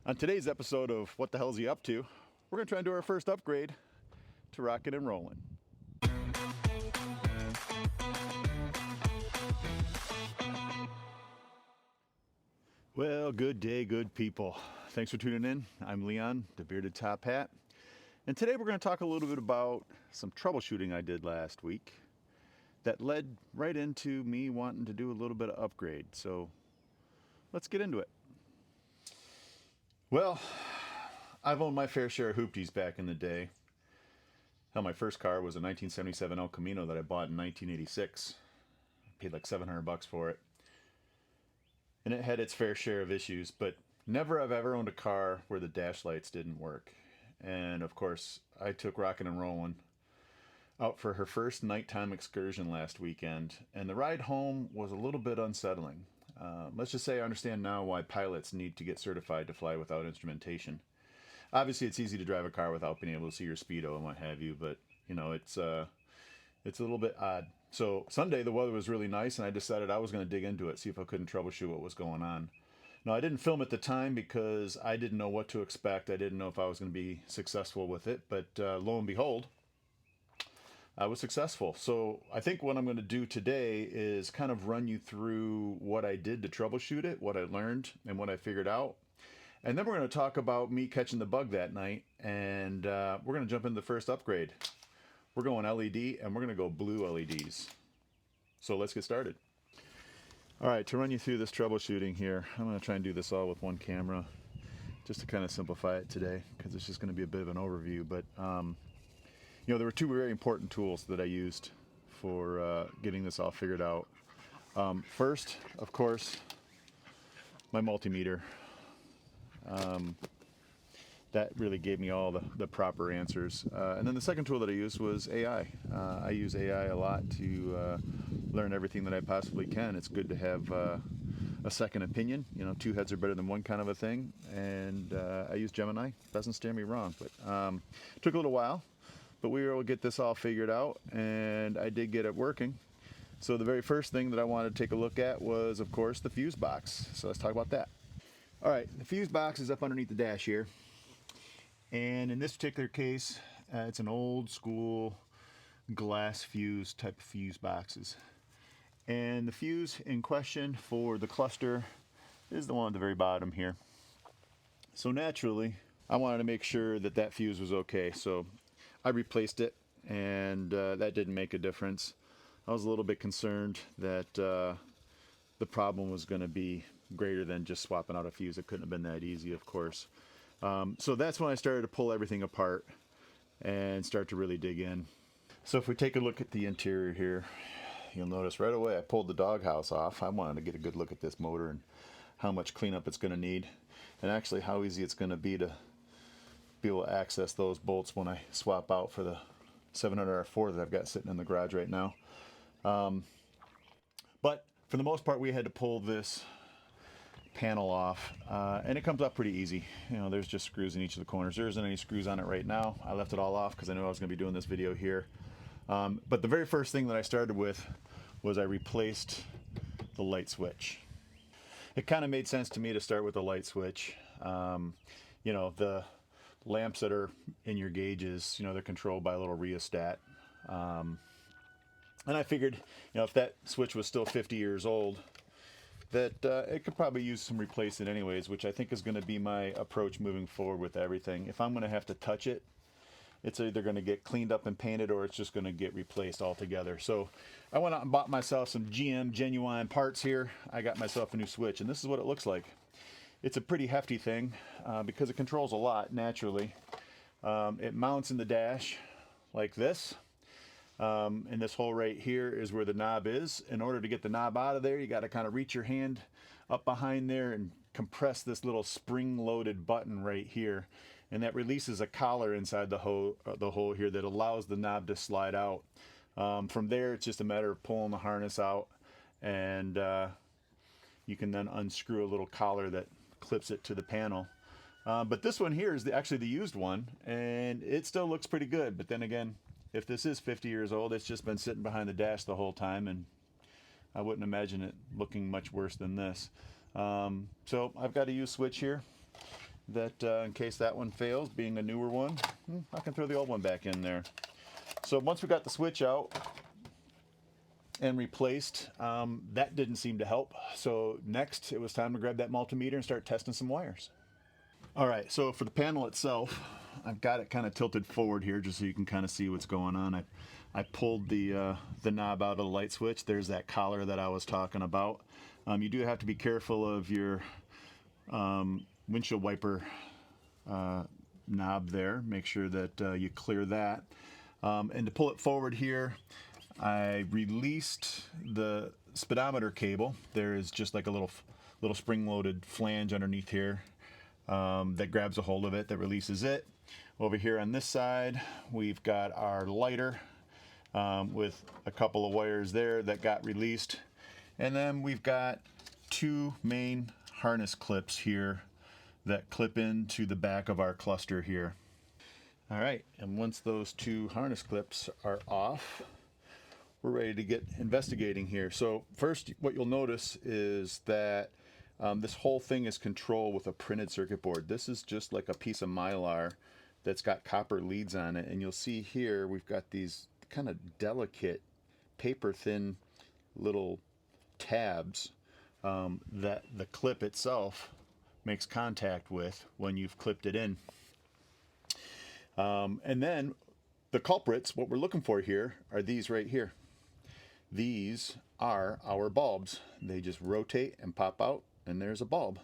On today's episode of What the Hell's He Up To, we're going to try and do our first upgrade to rockin' and rollin'. Well, good day, good people. Thanks for tuning in. I'm Leon, the bearded top hat. And today we're going to talk a little bit about some troubleshooting I did last week that led right into me wanting to do a little bit of upgrade. So let's get into it. Well, I've owned my fair share of hoopties back in the day. Hell, my first car was a 1977 El Camino that I bought in 1986. I paid like $700 for it. And it had its fair share of issues, but never have I ever owned a car where the dash lights didn't work. And of course, I took Rockin' and Rollin' out for her first nighttime excursion last weekend, and the ride home was a little bit unsettling. Let's just say I understand now why pilots need to get certified to fly without instrumentation. Obviously, it's easy to drive a car without being able to see your speedo and what have you, but you know it's a little bit odd. So Sunday the weather was really nice, and I decided I was going to dig into it, see if I couldn't troubleshoot what was going on. Now, I didn't film at the time because I didn't know what to expect. I didn't know if I was going to be successful with it, but lo and behold, I was successful. So I think what I'm going to do today is kind of run you through what I did to troubleshoot it, what I learned, and what I figured out. And then we're going to talk about me catching the bug that night, and we're going to jump into the first upgrade. We're going LED, and we're going to go blue LEDs. So let's get started. All right, to run you through this troubleshooting here, I'm going to try and do this all with one camera, just to kind of simplify it today, because it's just going to be a bit of an overview. But there were two very important tools that I used for getting this all figured out. First, of course, my multimeter. That really gave me all the proper answers. And then the second tool that I used was AI. I use AI a lot to learn everything that I possibly can. It's good to have a second opinion. You know, two heads are better than one kind of a thing. And I use Gemini. Doesn't steer me wrong, but took a little while. But we were able to get this all figured out, and I did get it working. So the very first thing that I wanted to take a look at was, of course, the fuse box. So let's talk about that. All right, the fuse box is up underneath the dash here. And in this particular case, it's an old school glass fuse type of fuse boxes. And the fuse in question for the cluster is the one at the very bottom here. So naturally, I wanted to make sure that that fuse was okay. So I replaced it, and that didn't make a difference. I was a little bit concerned that the problem was going to be greater than just swapping out a fuse. It couldn't have been that easy, of course. So that's when I started to pull everything apart and start to really dig in. So if we take a look at the interior here, you'll notice right away I pulled the doghouse off. I wanted to get a good look at this motor and how much cleanup it's going to need, and actually how easy it's going to be to be able to access those bolts when I swap out for the 700R4 that I've got sitting in the garage right now. But for the most part, we had to pull this panel off, and it comes off pretty easy. You know, there's just screws in each of the corners. There isn't any screws on it right now. I left it all off because I knew I was going to be doing this video here. But the very first thing that I started with was I replaced the light switch. It kind of made sense to me to start with the light switch. The lamps that are in your gauges, they're controlled by a little rheostat. And I figured, if that switch was still 50 years old, that it could probably use some replacing anyways, which I think is going to be my approach moving forward with everything. If I'm going to have to touch it, it's either going to get cleaned up and painted, or it's just going to get replaced altogether. So I went out and bought myself some GM genuine parts here. I got myself a new switch, and this is what it looks like. It's a pretty hefty thing because it controls a lot naturally. It mounts in the dash like this. And this hole right here is where the knob is. In order to get the knob out of there, you got to kind of reach your hand up behind there and compress this little spring-loaded button right here. And that releases a collar inside the hole here that allows the knob to slide out. From there, it's just a matter of pulling the harness out, and you can then unscrew a little collar that clips it to the panel. But this one here is actually the used one, and it still looks pretty good. But then again, if this is 50 years old, it's just been sitting behind the dash the whole time, and I wouldn't imagine it looking much worse than this. So I've got a used switch here. that in case that one fails, being a newer one, I can throw the old one back in there. So once we got the switch out and replaced, that didn't seem to help. So next it was time to grab that multimeter and start testing some wires. All right, so for the panel itself, I've got it kind of tilted forward here just so you can kind of see what's going on. I pulled the knob out of the light switch. There's that collar that I was talking about. You do have to be careful of your windshield wiper knob there. Make sure that you clear that. And to pull it forward here, I released the speedometer cable. There is just like a little spring-loaded flange underneath here that grabs a hold of it, that releases it. Over here on this side, we've got our lighter with a couple of wires there that got released. And then we've got two main harness clips here that clip into the back of our cluster here. All right, and once those two harness clips are off, we're ready to get investigating here. So first, what you'll notice is that this whole thing is controlled with a printed circuit board. This is just like a piece of Mylar that's got copper leads on it, and you'll see here we've got these kind of delicate paper thin little tabs that the clip itself makes contact with when you've clipped it in. And then the culprits, what we're looking for here, are these right here. These are our bulbs. They just rotate and pop out, and there's a bulb.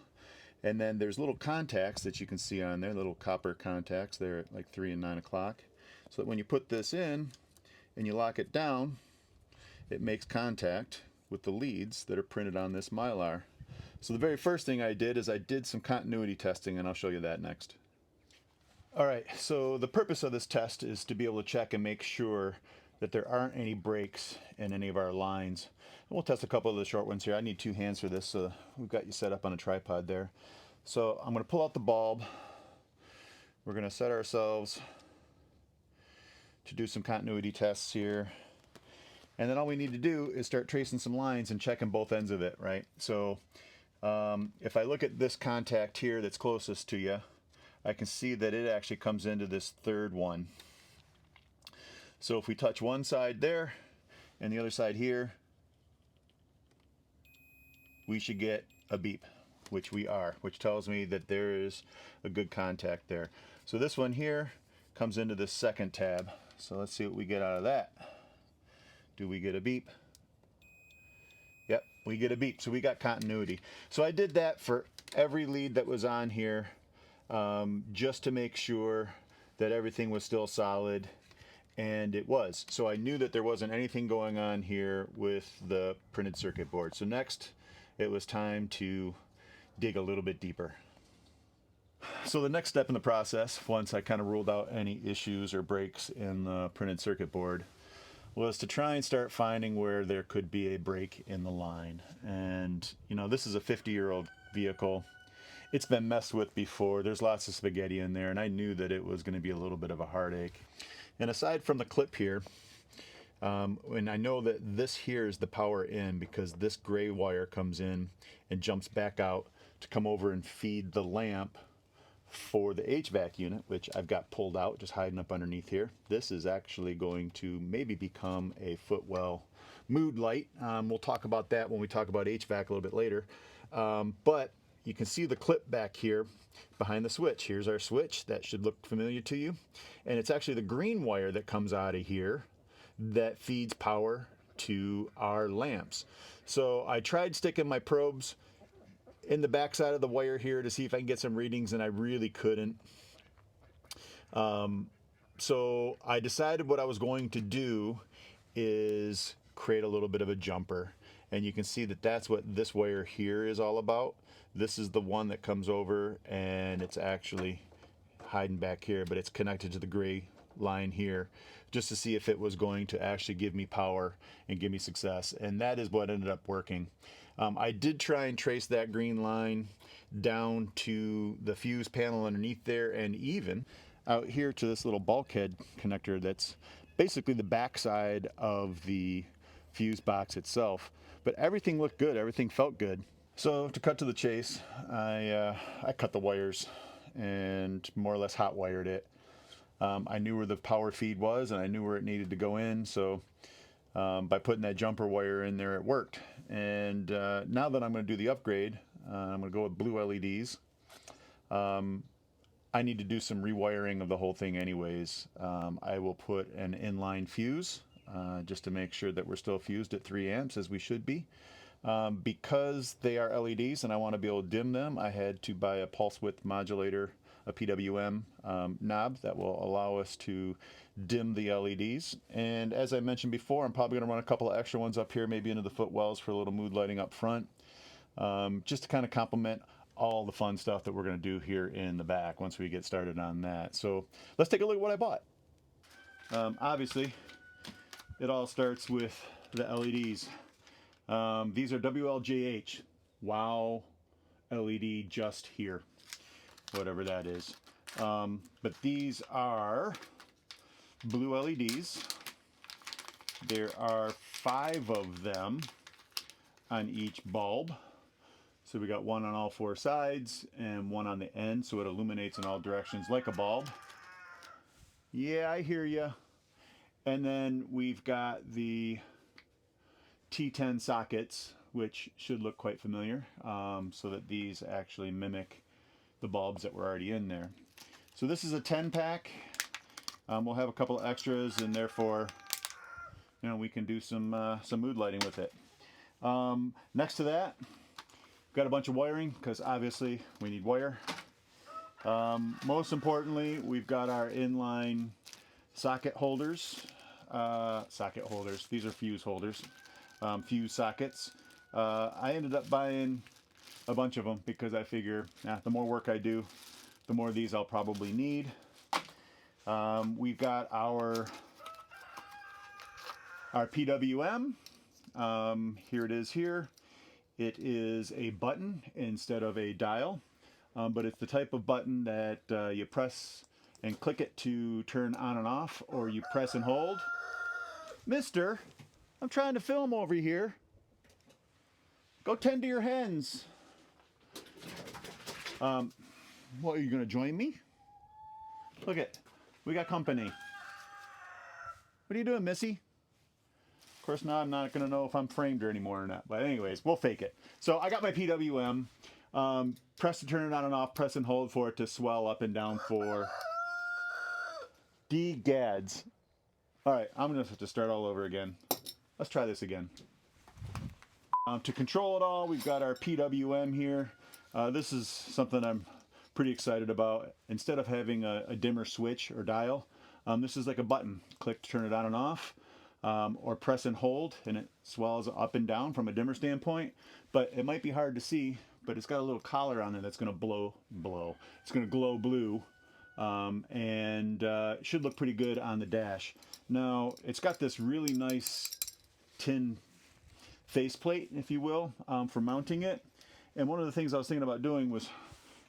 And then there's little contacts that you can see on there, little copper contacts there at like 3 and 9 o'clock. So that when you put this in and you lock it down, it makes contact with the leads that are printed on this Mylar. So the very first thing I did is I did some continuity testing, and I'll show you that next. All right, so the purpose of this test is to be able to check and make sure that there aren't any breaks in any of our lines. And we'll test a couple of the short ones here. I need 2 hands for this, so we've got you set up on a tripod there. So I'm going to pull out the bulb. We're going to set ourselves to do some continuity tests here. And then all we need to do is start tracing some lines and checking both ends of it, right? So if I look at this contact here that's closest to you, I can see that it actually comes into this third one. So if we touch one side there and the other side here, we should get a beep, which we are, which tells me that there is a good contact there. So this one here comes into this second tab. So let's see what we get out of that. Do we get a beep? Yep, we get a beep. So we got continuity. So I did that for every lead that was on here, just to make sure that everything was still solid, and it was. So I knew that there wasn't anything going on here with the printed circuit board. So next, it was time to dig a little bit deeper. So the next step in the process, once I kind of ruled out any issues or breaks in the printed circuit board, was to try and start finding where there could be a break in the line. And you know, this is a 50-year-old vehicle. It's been messed with before. There's lots of spaghetti in there, and I knew that it was going to be a little bit of a heartache. And aside from the clip here, and I know that this here is the power in, because this gray wire comes in and jumps back out to come over and feed the lamp for the HVAC unit, which I've got pulled out, just hiding up underneath here. This is actually going to maybe become a footwell mood light. We'll talk about that when we talk about HVAC a little bit later. But you can see the clip back here behind the switch. Here's our switch. That should look familiar to you. And it's actually the green wire that comes out of here that feeds power to our lamps. So I tried sticking my probes in the backside of the wire here to see if I can get some readings, and I really couldn't. So I decided what I was going to do is create a little bit of a jumper. And you can see that that's what this wire here is all about. This is the one that comes over, and it's actually hiding back here, but it's connected to the gray line here, just to see if it was going to actually give me power and give me success. And that is what ended up working. I did try and trace that green line down to the fuse panel underneath there, and even out here to this little bulkhead connector that's basically the backside of the fuse box itself. But everything looked good, everything felt good. So to cut to the chase, I cut the wires and more or less hot wired it. I knew where the power feed was and I knew where it needed to go in, so by putting that jumper wire in there, it worked. And now that I'm going to do the upgrade, I'm going to go with blue LEDs. I need to do some rewiring of the whole thing anyways. I will put an inline fuse just to make sure that we're still fused at 3 amps as we should be. Because they are LEDs and I want to be able to dim them, I had to buy a pulse width modulator, a PWM knob that will allow us to dim the LEDs. And as I mentioned before, I'm probably going to run a couple of extra ones up here, maybe into the footwells for a little mood lighting up front, just to kind of complement all the fun stuff that we're going to do here in the back once we get started on that. So let's take a look at what I bought. Obviously, it all starts with the LEDs. These are WLJH. Wow, LED just here, whatever that is. But these are blue LEDs. There are 5 of them on each bulb. So we got one on all 4 sides and one on the end, so it illuminates in all directions like a bulb. Yeah, I hear ya. And then we've got the T10 sockets, which should look quite familiar, so that these actually mimic the bulbs that were already in there. So this is a 10 pack. We'll have a couple of extras, and therefore, you know, we can do some mood lighting with it. Next to that, got a bunch of wiring because obviously we need wire. Most importantly, we've got our inline socket holders. These are fuse holders, fuse sockets. I ended up buying a bunch of them because I figure the more work I do, the more of these I'll probably need. We've got our PWM. Here it is here. It is a button instead of a dial, but it's the type of button that you press and click it to turn on and off, or you press and hold. Mister, I'm trying to film over here. Go tend to your hens. What, are you going to join me? Look it, we got company. What are you doing, Missy? Of course, now I'm not going to know if I'm framed her anymore or not. But anyways, we'll fake it. So I got my PWM. Press to turn it on and off. Press and hold for it to swell up and down for D-gads. All right, I'm going to have to start all over again. Let's try this again. To control it all, we've got our PWM here. This is something I'm pretty excited about. Instead of having a dimmer switch or dial, this is like a button. Click to turn it on and off. Or press and hold, and it swells up and down from a dimmer standpoint. But it might be hard to see, but it's got a little collar on it that's going to It's going to glow blue, and it should look pretty good on the dash. Now, it's got this really nice tin faceplate, if you will, for mounting it. And one of the things I was thinking about doing was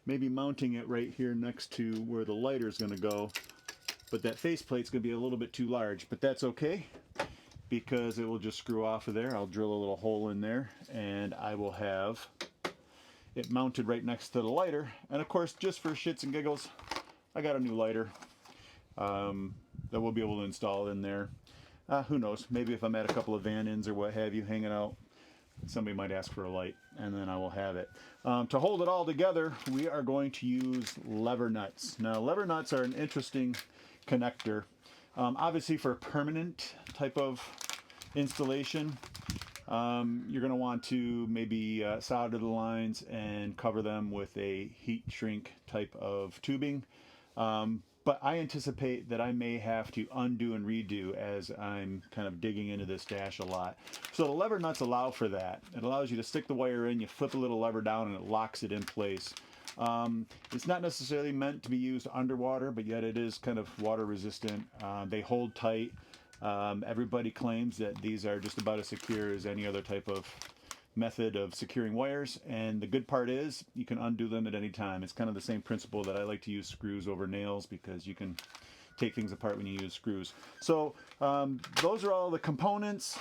maybe mounting it right here next to where the lighter is going to go. But that faceplate's going to be a little bit too large, but that's okay, because it will just screw off of there. I'll drill a little hole in there, and I will have it mounted right next to the lighter. And of course, just for shits and giggles, I got a new lighter that we'll be able to install in there. Who knows, maybe if I'm at a couple of van-ins or what have you hanging out, somebody might ask for a light, and then I will have it. To hold it all together, we are going to use lever nuts. Now, lever nuts are an interesting connector. Obviously, for a permanent type of installation, you're going to want to maybe solder the lines and cover them with a heat shrink type of tubing. But I anticipate that I may have to undo and redo as I'm kind of digging into this dash a lot. So the lever nuts allow for that. It allows you to stick the wire in, you flip the little lever down, and it locks it in place. It's not necessarily meant to be used underwater, but yet it is kind of water resistant. They hold tight. Everybody claims that these are just about as secure as any other type of method of securing wires, and the good part is you can undo them at any time. It's kind of the same principle that I like to use screws over nails, because you can take things apart when you use screws. So those are all the components.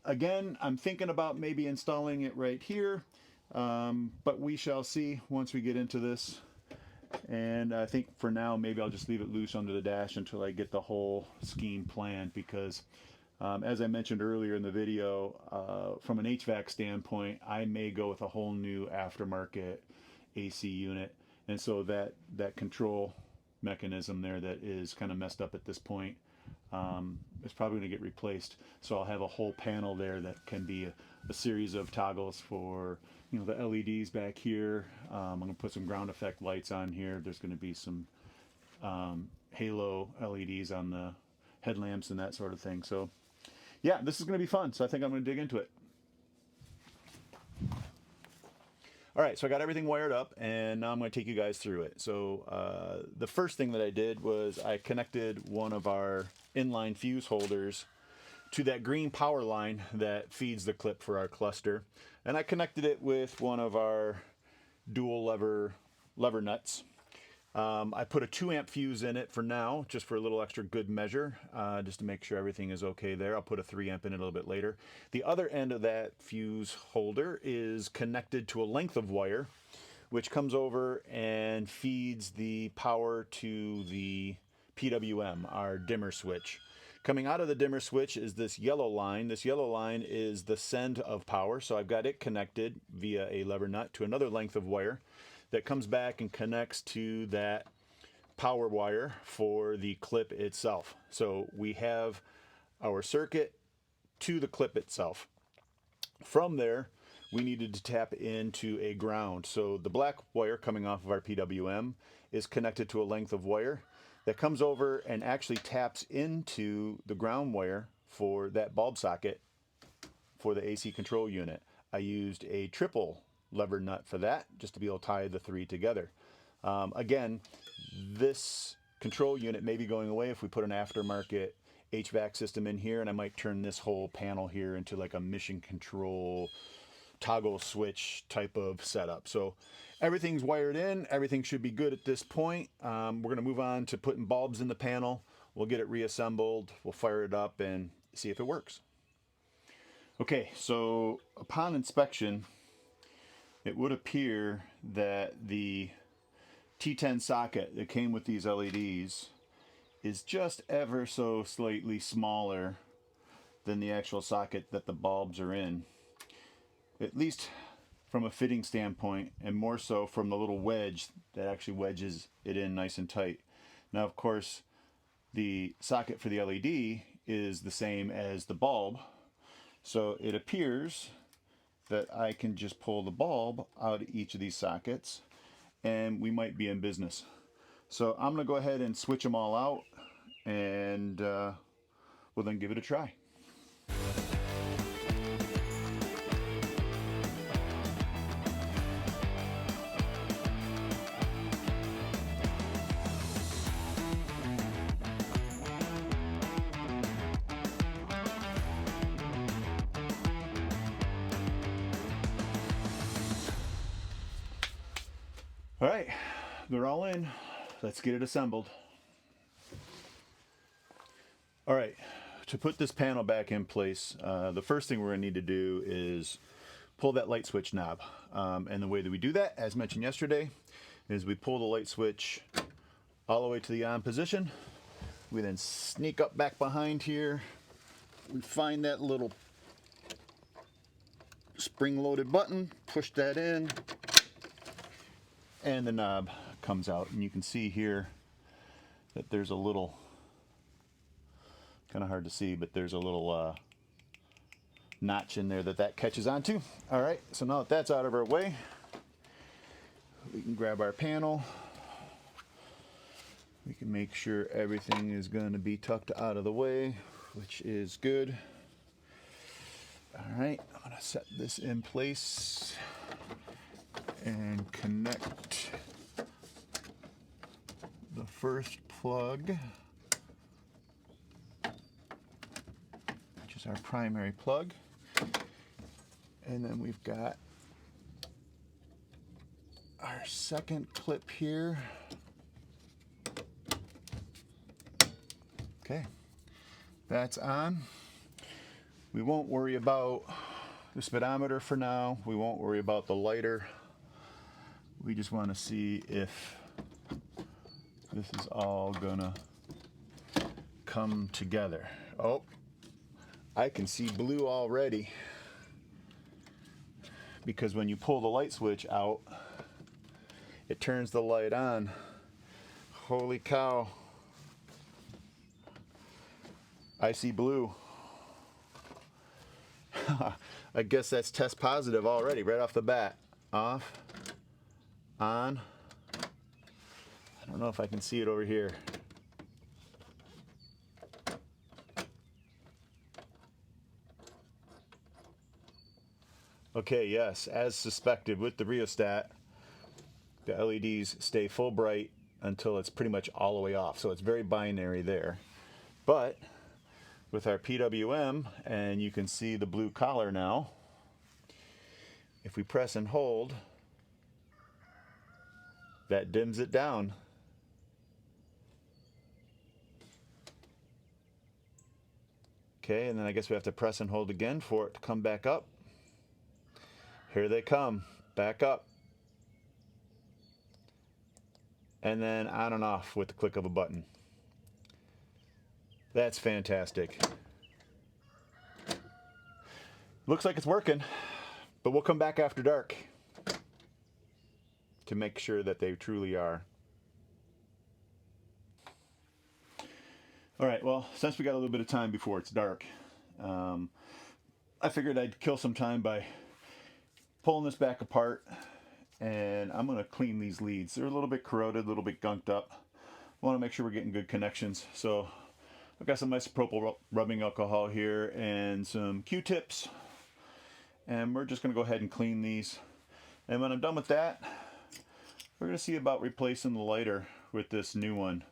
Again, I'm thinking about maybe installing it right here, but we shall see once we get into this And I think for now, maybe I'll just leave it loose under the dash until I get the whole scheme planned, because as I mentioned earlier in the video, from an HVAC standpoint, I may go with a whole new aftermarket AC unit. And so that control mechanism there that is kind of messed up at this point is probably going to get replaced. So I'll have a whole panel there that can be a series of toggles for, you know, the LEDs back here. I'm going to put some ground effect lights on here. There's going to be some halo LEDs on the headlamps and that sort of thing. So yeah, this is going to be fun. So I think I'm going to dig into it. All right, so I got everything wired up, and now I'm going to take you guys through it. So the first thing that I did was I connected one of our inline fuse holders to that green power line that feeds the clip for our cluster. And I connected it with one of our dual lever nuts. I put a 2 amp fuse in it for now, just for a little extra good measure, just to make sure everything is okay there. I'll put a 3 amp in it a little bit later. The other end of that fuse holder is connected to a length of wire, which comes over and feeds the power to the PWM, our dimmer switch. Coming out of the dimmer switch is this yellow line. This yellow line is the send of power, so I've got it connected via a lever nut to another length of wire that comes back and connects to that power wire for the clip itself. So we have our circuit to the clip itself. From there, we needed to tap into a ground. So the black wire coming off of our PWM is connected to a length of wire that comes over and actually taps into the ground wire for that bulb socket for the AC control unit. I used a triple lever nut for that, just to be able to tie the 3 together. Again, this control unit may be going away if we put an aftermarket HVAC system in here, and I might turn this whole panel here into like a mission control toggle switch type of setup. So everything's wired in, everything should be good at this point. We're going to move on to putting bulbs in the panel. We'll get it reassembled, we'll fire it up and see if it works. Okay, so upon inspection, it would appear that the T10 socket that came with these LEDs is just ever so slightly smaller than the actual socket that the bulbs are in, at least from a fitting standpoint, and more so from the little wedge that actually wedges it in nice and tight. Now, of course, the socket for the LED is the same as the bulb, so it appears that I can just pull the bulb out of each of these sockets and we might be in business. So I'm going to go ahead and switch them all out, and we'll then give it a try. All right, they're all in. Let's get it assembled. All right, to put this panel back in place, the first thing we're going to need to do is pull that light switch knob. And the way that we do that, as mentioned yesterday, is we pull the light switch all the way to the on position. We then sneak up back behind here. We find that little spring-loaded button, push that in, and the knob comes out. And you can see here that there's a little, kind of hard to see, but there's a little notch in there that catches onto. All right, so now that that's out of our way, we can grab our panel. We can make sure everything is going to be tucked out of the way, which is good. All right, I'm going to set this in place and connect the first plug, which is our primary plug. And then we've got our second clip here. Okay, that's on. We won't worry about the speedometer for now. We won't worry about the lighter. We just want to see if this is all gonna come together. Oh, I can see blue already, because when you pull the light switch out, it turns the light on. Holy cow. I see blue. I guess that's test positive already, right off the bat. Off, on. I don't know if I can see it over here. Okay, yes, as suspected with the rheostat, the LEDs stay full bright until it's pretty much all the way off. So it's very binary there. But with our PWM, and you can see the blue collar now, if we press and hold, that dims it down. Okay, and then I guess we have to press and hold again for it to come back up. Here they come, back up. And then on and off with the click of a button. That's fantastic. Looks like it's working, but we'll come back after dark to make sure that they truly are. All right, well, since we got a little bit of time before it's dark, I figured I'd kill some time by pulling this back apart, and I'm gonna clean these leads. They're a little bit corroded, a little bit gunked up. I wanna make sure we're getting good connections. So I've got some isopropyl rubbing alcohol here and some Q-tips, and we're just gonna go ahead and clean these. And when I'm done with that, we're gonna see about replacing the lighter with this new one.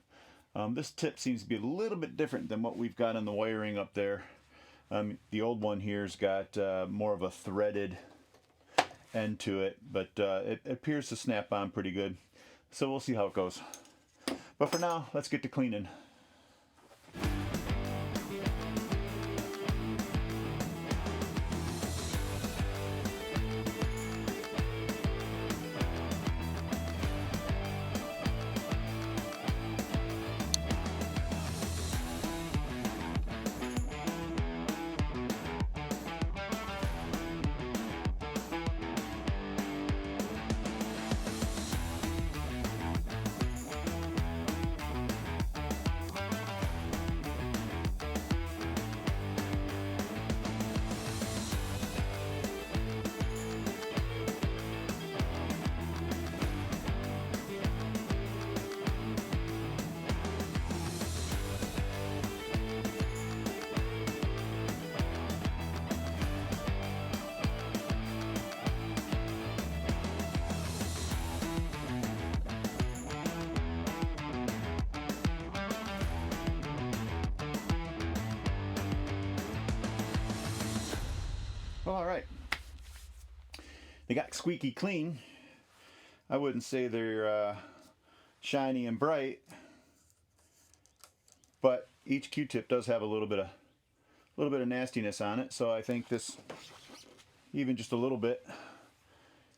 This tip seems to be a little bit different than what we've got in the wiring up there. The old one here's got more of a threaded end to it, but it appears to snap on pretty good. So we'll see how it goes. But for now, let's get to cleaning. Well, all right. They got squeaky clean. I wouldn't say they're shiny and bright, but each Q-tip does have a little bit of nastiness on it. So I think this, even just a little bit,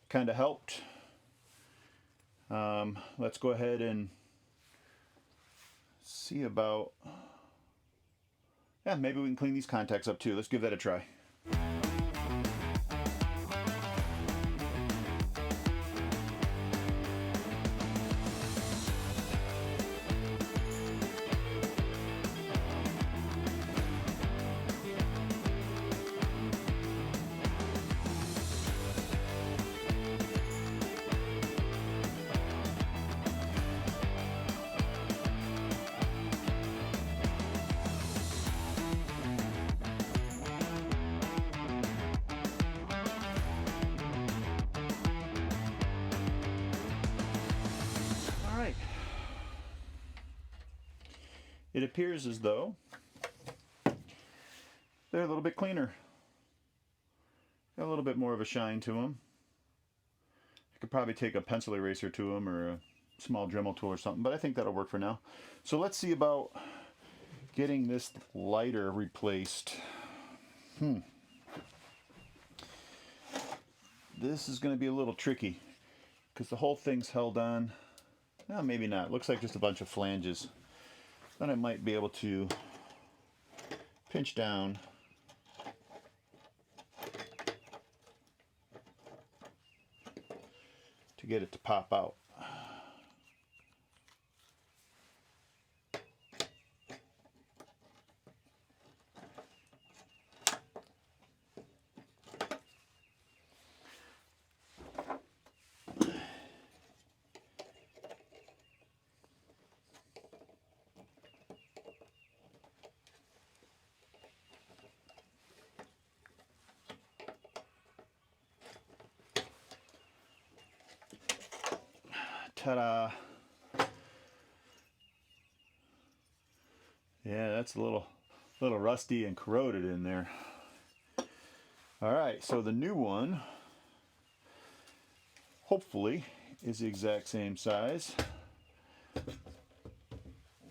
kind of helped. Let's go ahead and see about, yeah, maybe we can clean these contacts up too. Let's give that a try. It appears as though they're a little bit cleaner. Got a little bit more of a shine to them. I could probably take a pencil eraser to them or a small Dremel tool or something, but I think that'll work for now. So let's see about getting this lighter replaced. This is going to be a little tricky because the whole thing's held on Well, maybe not. Looks like just a bunch of flanges. Then I might be able to pinch down to get it to pop out. Ta-da! Yeah, that's a little rusty and corroded in there. All right, so the new one hopefully is the exact same size.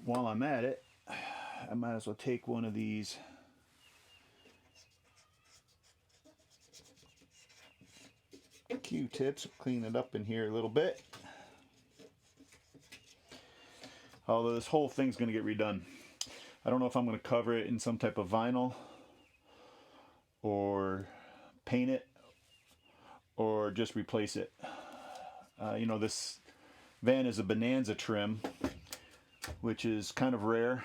While I'm at it, I might as well take one of these Q-tips, clean it up in here a little bit. Although this whole thing's going to get redone. I don't know if I'm going to cover it in some type of vinyl or paint it or just replace it. You know, this van is a Bonanza trim, which is kind of rare,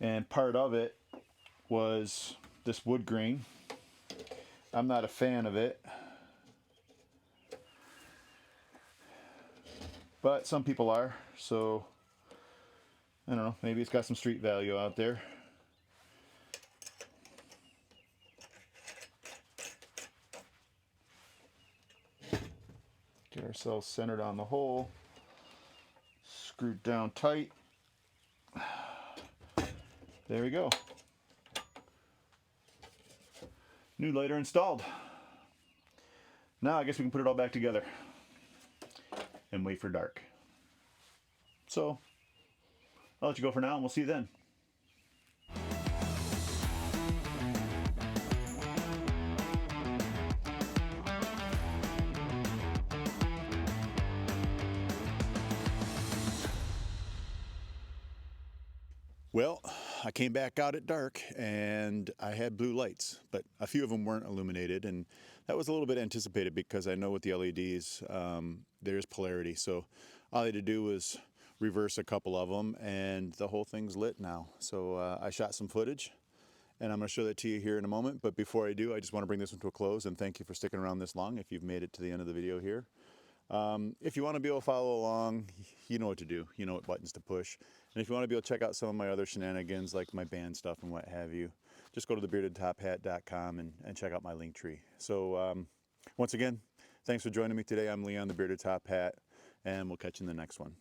and part of it was this wood grain. I'm not a fan of it, but some people are, so I don't know, maybe it's got some street value out there. Get ourselves centered on the hole, screwed down tight. There we go. New lighter installed. Now I guess we can put it all back together and wait for dark. So I'll let you go for now and we'll see you then. Well, I came back out at dark and I had blue lights, but a few of them weren't illuminated, and that was a little bit anticipated because I know with the LEDs there's polarity. So all I had to do was reverse a couple of them and the whole thing's lit now. So I shot some footage and I'm going to show that to you here in a moment. But before I do, I just want to bring this one to a close and thank you for sticking around this long if you've made it to the end of the video here. If you want to be able to follow along, you know what to do. You know what buttons to push. And if you want to be able to check out some of my other shenanigans, like my band stuff and what have you, just go to thebeardedtophat.com and check out my link tree. So once again, thanks for joining me today. I'm Leon, the Bearded Top Hat, and we'll catch you in the next one.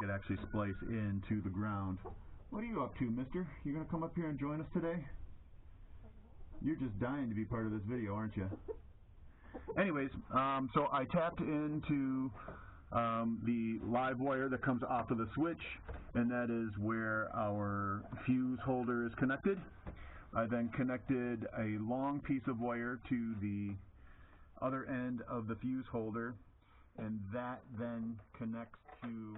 It actually splice into the ground. What are you up to, mister? You gonna come up here and join us today? You're just dying to be part of this video, aren't you? Anyways, so I tapped into the live wire that comes off of the switch, and that is where our fuse holder is connected. I then connected a long piece of wire to the other end of the fuse holder, and that then connects to